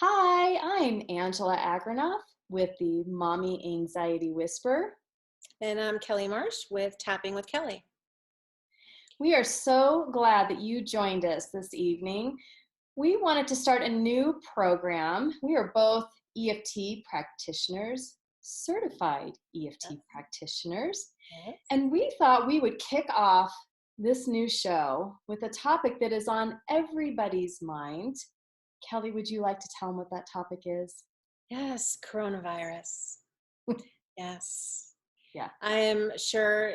Hi, I'm Angela Agronoff with the Mommy Anxiety Whisper. And I'm Kelly Marsh with Tapping with Kelly. We are so glad that you joined us this evening. We wanted to start a new program. We are both EFT practitioners, certified Yes. EFT practitioners, Yes. and we thought we would kick off this new show with a topic that is on everybody's mind. Kelly, would you like to tell them what that topic is? Yes, coronavirus. Yes. Yeah. I am sure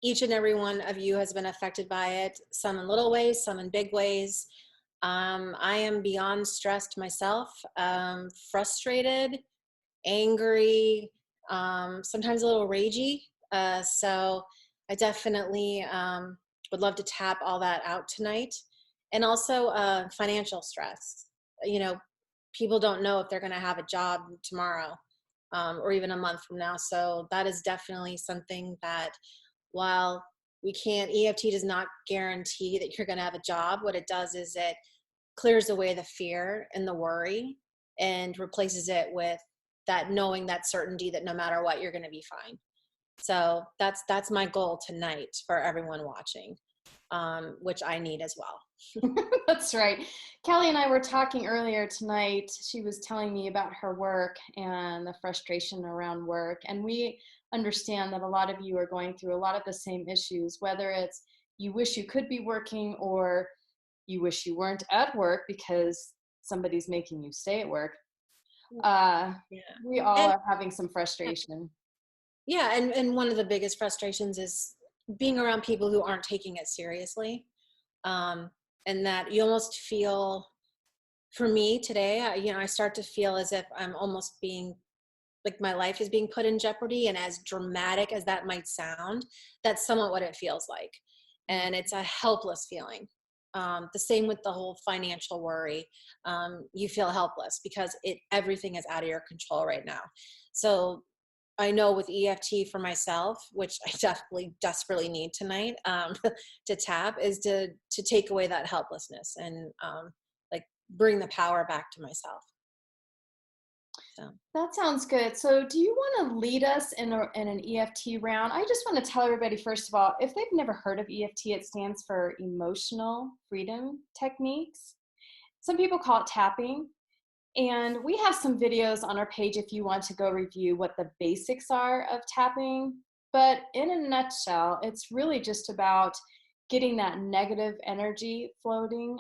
each and every one of you has been affected by it, some in little ways, some in big ways. I am beyond stressed myself, frustrated, angry, sometimes a little ragey. So I definitely would love to tap all that out tonight. And also financial stress. You know, people don't know if they're going to have a job tomorrow or even a month from now. So that is definitely something that while EFT does not guarantee that you're going to have a job. What it does is it clears away the fear and the worry and replaces it with that knowing, that certainty that no matter what, you're going to be fine. So that's my goal tonight for everyone watching, which I need as well. That's right. Kelly and I were talking earlier tonight. She was telling me about her work and the frustration around work. And we understand that a lot of you are going through a lot of the same issues, whether it's you wish you could be working or you wish you weren't at work because somebody's making you stay at work. Uh, Yeah. we all And are having some frustration. yeah, and one of the biggest frustrations is being around people who aren't taking it seriously. Um, and that you almost feel, for me today, I start to feel as if I'm almost being like my life is being put in jeopardy. And as dramatic as that might sound, that's somewhat what it feels like. And it's a helpless feeling. The same with the whole financial worry. You feel helpless because everything is out of your control right now. So I know with EFT for myself, which I definitely desperately need tonight, to tap, is to take away that helplessness and like bring the power back to myself. So That sounds good. So, do you want to lead us in an EFT round? I just want to tell everybody, first of all, if they've never heard of EFT, it stands for Emotional Freedom Techniques. Some people call it tapping. And we have some videos on our page if you want to go review what the basics are of tapping. But in a nutshell, it's really just about getting that negative energy floating,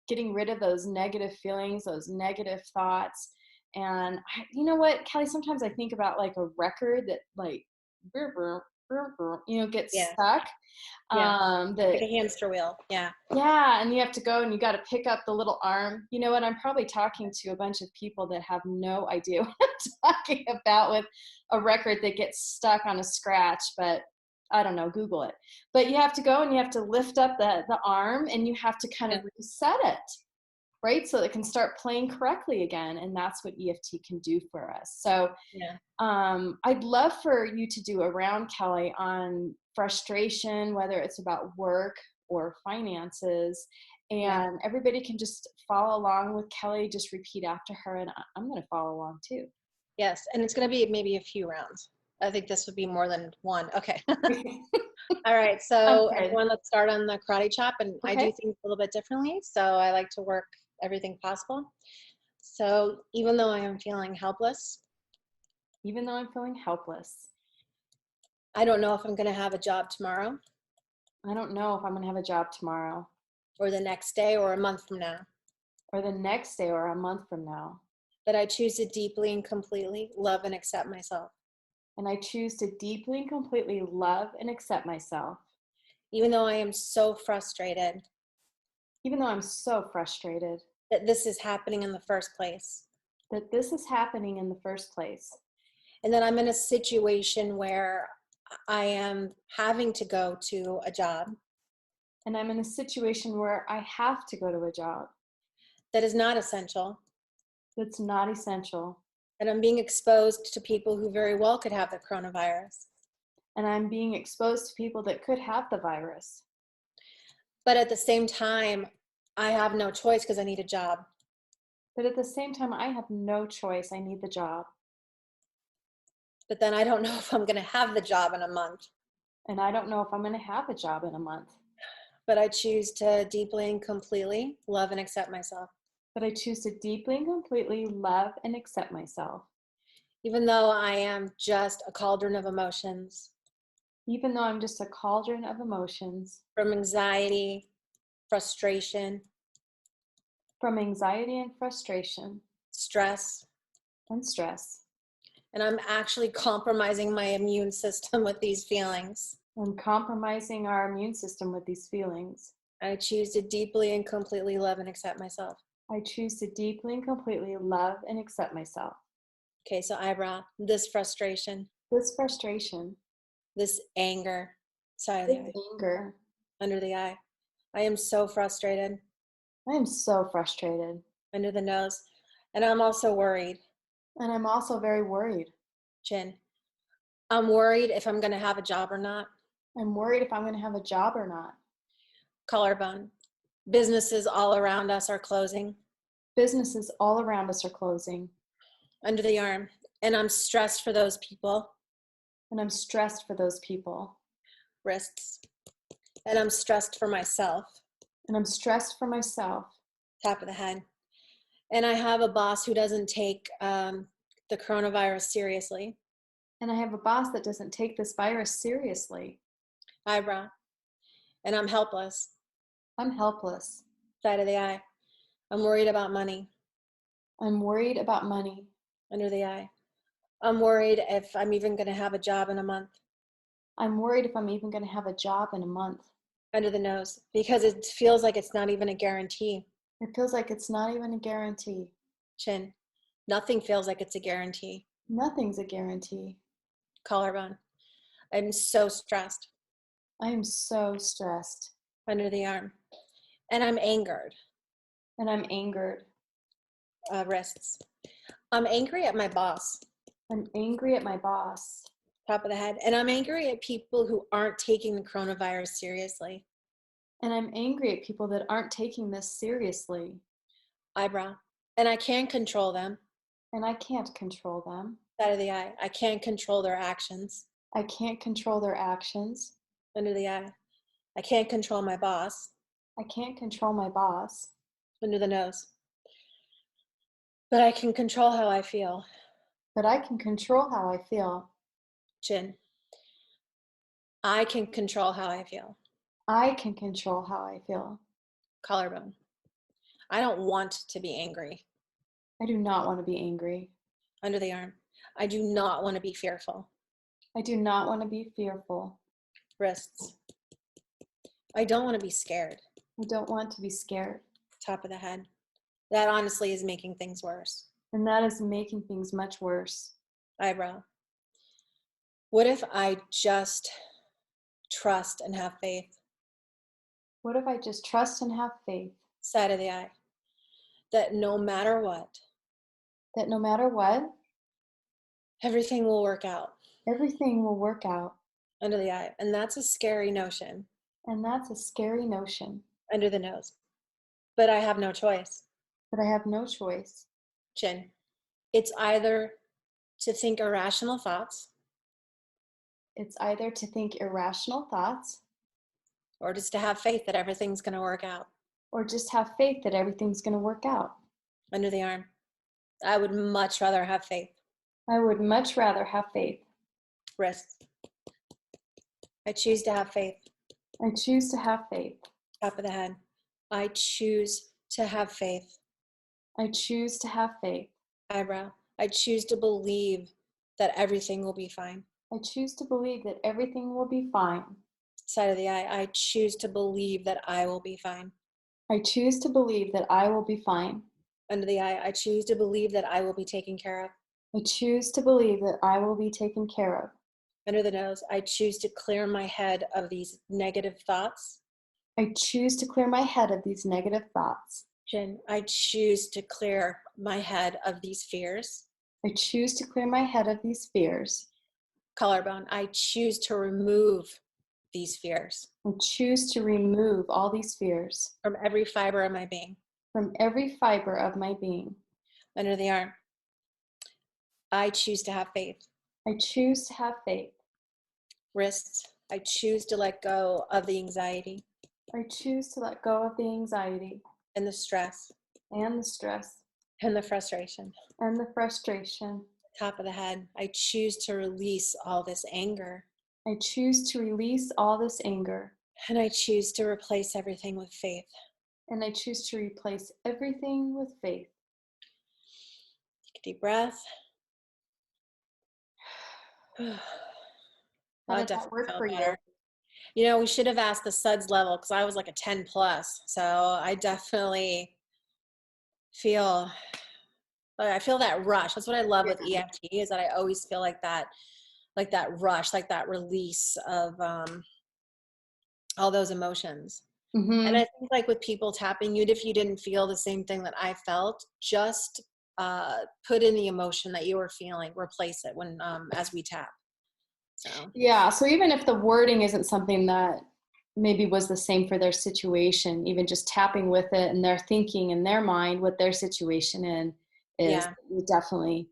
getting rid of those negative feelings, those negative thoughts. And you know what, Kelly, sometimes I think about like a record that like, brr, brr, brr, brr, gets yeah, stuck. yeah, That like a hamster wheel. Yeah, Yeah, and you have to go and you got to pick up the little arm. You know what? I'm probably talking to a bunch of people that have no idea what I'm talking about with a record that gets stuck on a scratch, but I don't know, Google it. But you have to go and you have to lift up the arm and you have to kind yeah, of reset it, right? So it can start playing correctly again. And that's what EFT can do for us. So yeah. I'd love for you to do a round, Kelly, on frustration, whether it's about work or finances. Yeah. And everybody can just follow along with Kelly, just repeat after her, and I'm going to follow along too. Yes, and it's going to be maybe a few rounds. I think this would be more than one. Okay. All right. Sounds So good. everyone, let's start on the karate chop. And I do Okay. things a little bit differently. So I like to work everything possible. So even though I am feeling helpless, Even though I'm feeling helpless, I don't know if I'm going to have a job tomorrow I don't know if I'm going to have a job tomorrow or the next day or a month from now, or the next day or a month from now. but I choose to deeply and completely love and accept myself. And I choose to deeply and completely love and accept myself, Even though I am so frustrated even though I'm so frustrated that this is happening in the first place, that this is happening in the first place. and that I'm in a situation where I am having to go to a job And I'm in a situation where I have to go to a job that is not essential, that's not essential, that I'm being exposed to people who very well could have the coronavirus. and I'm being exposed to people that could have the virus. But at the same time, I have no choice because I need a job. But at the same time, I have no choice. I need the job. But then I don't know if I'm going to have the job in a month. And I don't know if I'm going to have a job in a month. But I choose to deeply and completely love and accept myself. But I choose to deeply and completely love and accept myself. Even though I am just a cauldron of emotions, Even though I'm just a cauldron of emotions, from anxiety, frustration, from anxiety and frustration stress, and stress. and I'm actually compromising my immune system with these feelings. And compromising our immune system with these feelings. I choose to deeply and completely love and accept myself. I choose to deeply and completely love and accept myself. Okay, so eyebrow, this frustration, This frustration, this anger, side of the this eye, anger. under the eye. I am so frustrated. I am so frustrated. Under the nose. And I'm also worried. And I'm also very worried. Chin. I'm worried if I'm going to have a job or not. I'm worried if I'm going to have a job or not. Collarbone. Businesses all around us are closing. Businesses all around us are closing. Under the arm. And I'm stressed for those people. And I'm stressed for those people. Wrists. And I'm stressed for myself. And I'm stressed for myself. Top of the head. And I have a boss who doesn't take the coronavirus seriously. And I have a boss that doesn't take this virus seriously. Eyebrow. And I'm helpless. I'm helpless. Side of the eye. I'm worried about money. I'm worried about money. Under the eye. I'm worried if I'm even going to have a job in a month. I'm worried if I'm even going to have a job in a month. Under the nose, because it feels like it's not even a guarantee. It feels like it's not even a guarantee. Chin. Nothing feels like it's a guarantee. Nothing's a guarantee. Collarbone. I'm so stressed. I am so stressed. Under the arm. And I'm angered. And I'm angered. Wrists. I'm angry at my boss. I'm angry at my boss. Top of the head. And I'm angry at people who aren't taking the coronavirus seriously. And I'm angry at people that aren't taking this seriously. Eyebrow. And I can't control them. And I can't control them. Side of the eye. I can't control their actions. I can't control their actions. Under the eye. I can't control my boss. I can't control my boss. Under the nose. But I can control how I feel. But I can control how I feel. Chin. I can control how I feel. I can control how I feel. Collarbone. I don't want to be angry. I do not want to be angry. Under the arm. I do not want to be fearful. I do not want to be fearful. Wrists. I don't want to be scared. I don't want to be scared. Top of the head. That honestly is making things worse. And that is making things much worse. Eyebrow. What if I just trust and have faith? What if I just trust and have faith Side of the eye. That no matter what, that no matter what, everything will work out. everything will work out? Under the eye. And that's a scary notion. And that's a scary notion. Under the nose. But I have no choice. But I have no choice. Chin. It's either to think irrational thoughts. It's either to think irrational thoughts Or just to have faith that everything's going to work out. or just have faith that everything's going to work out. Under the arm. I would much rather have faith. I would much rather have faith. Wrists. I choose to have faith. I choose to have faith. Top of the head. I choose to have faith. I choose to have faith. Eyebrow. I choose to believe that everything will be fine. I choose to believe that everything will be fine. Side of the eye. I choose to believe that I will be fine. I choose to believe that I will be fine. Under the eye. I choose to believe that I will be taken care of. I choose to believe that I will be taken care of. Under the nose. I choose to clear my head of these negative thoughts. I choose to clear my head of these negative thoughts. Chin. I choose to clear my head of these fears. I choose to clear my head of these fears. Collarbone. I choose to remove these fears I choose to remove all these fears from every fiber of my being. from every fiber of my being. Under the arm. I choose to have faith. I choose to have faith. Wrists. I choose to let go of the anxiety I choose to let go of the anxiety and the stress and the stress and the frustration. and the frustration. Top of the head. I choose to release all this anger. I choose to release all this anger. And I choose to replace everything with faith. And I choose to replace everything with faith. Take a deep breath. How I did that definitely work felt for you? better. You know, we should have asked the SUDS level because I was like a 10 plus. So I definitely feel, I feel that rush. That's what I love with Yeah. EFT is that I always feel like that rush, like that release of all those emotions. And I Mm-hmm. think like with people tapping, even if you didn't feel the same thing that I felt, just put in the emotion that you were feeling, replace it when as we tap. So Yeah. So even if the wording isn't something that maybe was the same for their situation, even just tapping with it and their thinking in their mind what their situation is, yeah, you definitely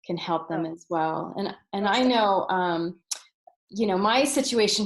can help them oh, as well. And for I sure. know, my situation here